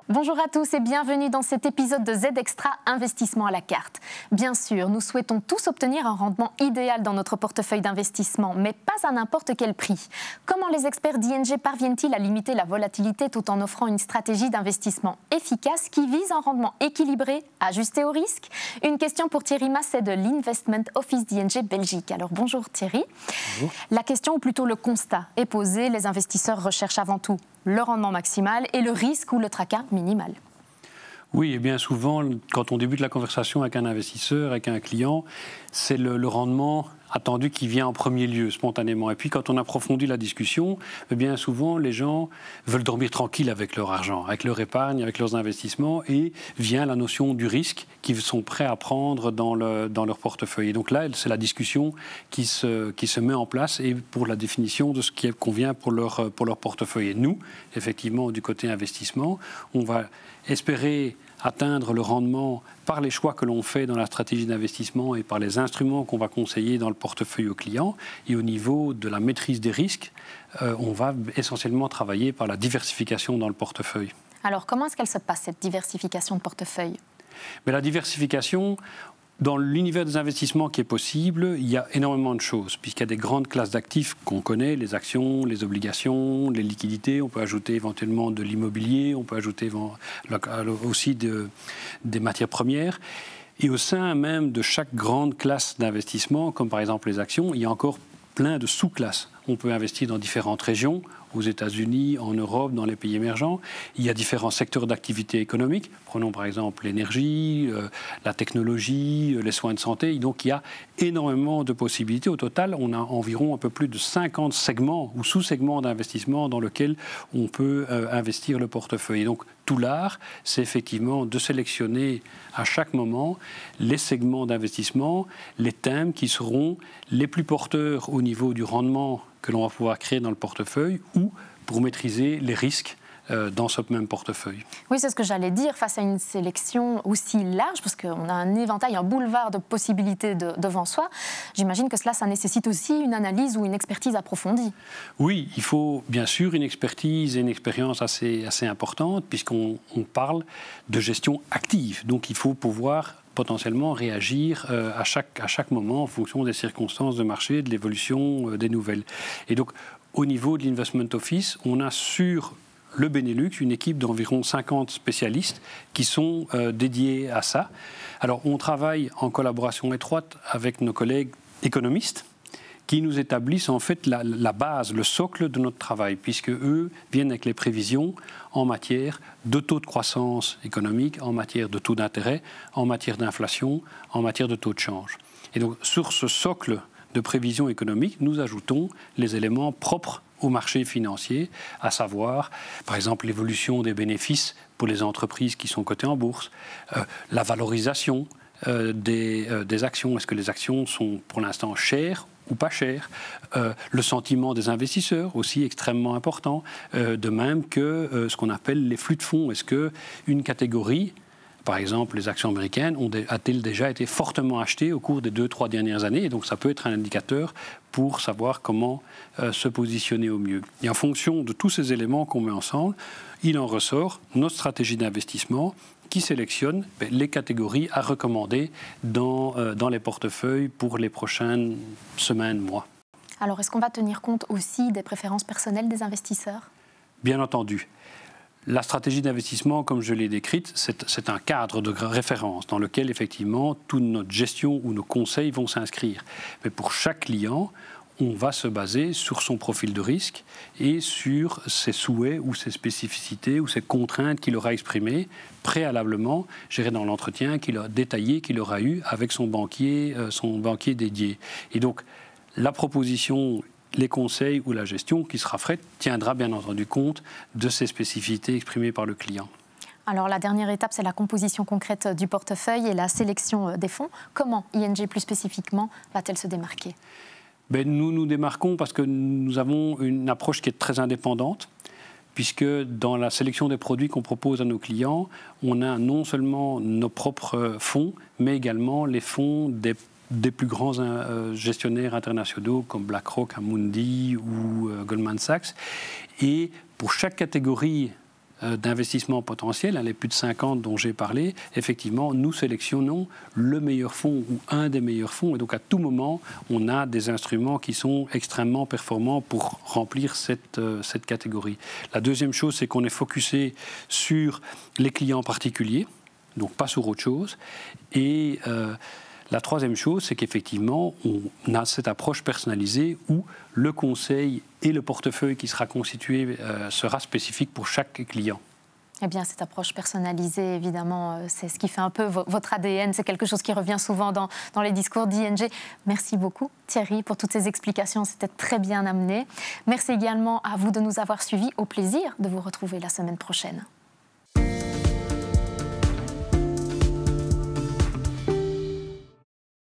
Bonjour à tous et bienvenue dans cet épisode de Z Extra Investissement à la carte. Bien sûr, nous souhaitons tous obtenir un rendement idéal dans notre portefeuille d'investissement, mais pas à n'importe quel prix. Comment les experts d'ING parviennent-ils à limiter la volatilité tout en offrant une stratégie d'investissement efficace qui vise un rendement équilibré, ajusté au risque? Une question pour Thierry Masset de l'Investment Office d'ING Belgique. Alors bonjour Thierry. Bonjour. La question, ou plutôt le constat, est posée. Les investisseurs recherchent avant tout le rendement maximal et le risque ou le tracas minimal. Oui, et bien souvent, quand on débute la conversation avec un investisseur, avec un client, c'est le rendement attendu qui vient en premier lieu, spontanément. Et puis, quand on approfondit la discussion, bien souvent, les gens veulent dormir tranquille avec leur argent, avec leur épargne, avec leurs investissements, et vient la notion du risque qu'ils sont prêts à prendre dans leur portefeuille. Et donc là, c'est la discussion qui se met en place et pour la définition de ce qui convient pour leur portefeuille. Et nous, effectivement, du côté investissement, on va espérer atteindre le rendement par les choix que l'on fait dans la stratégie d'investissement et par les instruments qu'on va conseiller dans le portefeuille au client. Et au niveau de la maîtrise des risques, on va essentiellement travailler par la diversification dans le portefeuille. Alors, comment est-ce qu'elle se passe, cette diversification de portefeuille? Mais la diversification, dans l'univers des investissements qui est possible, il y a énormément de choses, puisqu'il y a des grandes classes d'actifs qu'on connaît, les actions, les obligations, les liquidités, on peut ajouter éventuellement de l'immobilier, on peut ajouter aussi des matières premières. Et au sein même de chaque grande classe d'investissement, comme par exemple les actions, il y a encore plein de sous-classes. On peut investir dans différentes régions, aux États-Unis, en Europe, dans les pays émergents. Il y a différents secteurs d'activité économique. Prenons par exemple l'énergie, la technologie, les soins de santé. Donc il y a énormément de possibilités. Au total, on a environ un peu plus de 50 segments ou sous-segments d'investissement dans lesquels on peut investir le portefeuille. Et donc tout l'art, c'est effectivement de sélectionner à chaque moment les segments d'investissement, les thèmes qui seront les plus porteurs au niveau du rendement que l'on va pouvoir créer dans le portefeuille ou pour maîtriser les risques dans ce même portefeuille. Oui, c'est ce que j'allais dire, face à une sélection aussi large, parce qu'on a un éventail, un boulevard de possibilités devant soi, j'imagine que ça nécessite aussi une analyse ou une expertise approfondie. Oui, il faut bien sûr une expertise et une expérience assez importante, puisqu'on parle de gestion active. Donc il faut pouvoir potentiellement réagir à chaque moment en fonction des circonstances de marché, de l'évolution des nouvelles. Et donc, au niveau de l'Investment Office, on a sur le Benelux une équipe d'environ 50 spécialistes qui sont dédiés à ça. Alors, on travaille en collaboration étroite avec nos collègues économistes qui nous établissent en fait la base, le socle de notre travail, puisque eux viennent avec les prévisions en matière de taux de croissance économique, en matière de taux d'intérêt, en matière d'inflation, en matière de taux de change. Et donc sur ce socle de prévisions économiques, nous ajoutons les éléments propres au marché financier, à savoir par exemple l'évolution des bénéfices pour les entreprises qui sont cotées en bourse, la valorisation des actions. Est-ce que les actions sont pour l'instant chères ou pas chères, le sentiment des investisseurs aussi extrêmement important, de même que ce qu'on appelle les flux de fonds. Est-ce qu'une catégorie, par exemple les actions américaines, a-t-elle déjà été fortement achetées au cours des 2-3 dernières années? Et donc ça peut être un indicateur pour savoir comment se positionner au mieux. Et en fonction de tous ces éléments qu'on met ensemble, il en ressort notre stratégie d'investissement qui sélectionne les catégories à recommander dans les portefeuilles pour les prochaines semaines, mois. Alors, est-ce qu'on va tenir compte aussi des préférences personnelles des investisseurs? Bien entendu. La stratégie d'investissement, comme je l'ai décrite, c'est un cadre de référence dans lequel, effectivement, toute notre gestion ou nos conseils vont s'inscrire. Mais pour chaque client, on va se baser sur son profil de risque et sur ses souhaits ou ses spécificités ou ses contraintes qu'il aura exprimées préalablement, gérées dans l'entretien détaillé qu'il aura eu avec son banquier dédié. Et donc, la proposition, les conseils ou la gestion qui sera faite tiendra bien entendu compte de ces spécificités exprimées par le client. Alors la dernière étape, c'est la composition concrète du portefeuille et la sélection des fonds. Comment ING plus spécifiquement va-t-elle se démarquer ? Nous nous démarquons parce que nous avons une approche qui est très indépendante, puisque dans la sélection des produits qu'on propose à nos clients, on a non seulement nos propres fonds, mais également les fonds des des plus grands gestionnaires internationaux comme BlackRock, Amundi ou Goldman Sachs. Et pour chaque catégorie d'investissement potentiel, les plus de 50 dont j'ai parlé, effectivement, nous sélectionnons le meilleur fonds ou un des meilleurs fonds. Et donc, à tout moment, on a des instruments qui sont extrêmement performants pour remplir cette catégorie. La deuxième chose, c'est qu'on est focusé sur les clients particuliers, donc pas sur autre chose. Et la troisième chose, c'est qu'effectivement, on a cette approche personnalisée où le conseil et le portefeuille qui sera constitué sera spécifique pour chaque client. Eh bien, cette approche personnalisée, évidemment, c'est ce qui fait un peu votre ADN. C'est quelque chose qui revient souvent dans les discours d'ING. Merci beaucoup, Thierry, pour toutes ces explications. C'était très bien amené. Merci également à vous de nous avoir suivis. Au plaisir de vous retrouver la semaine prochaine.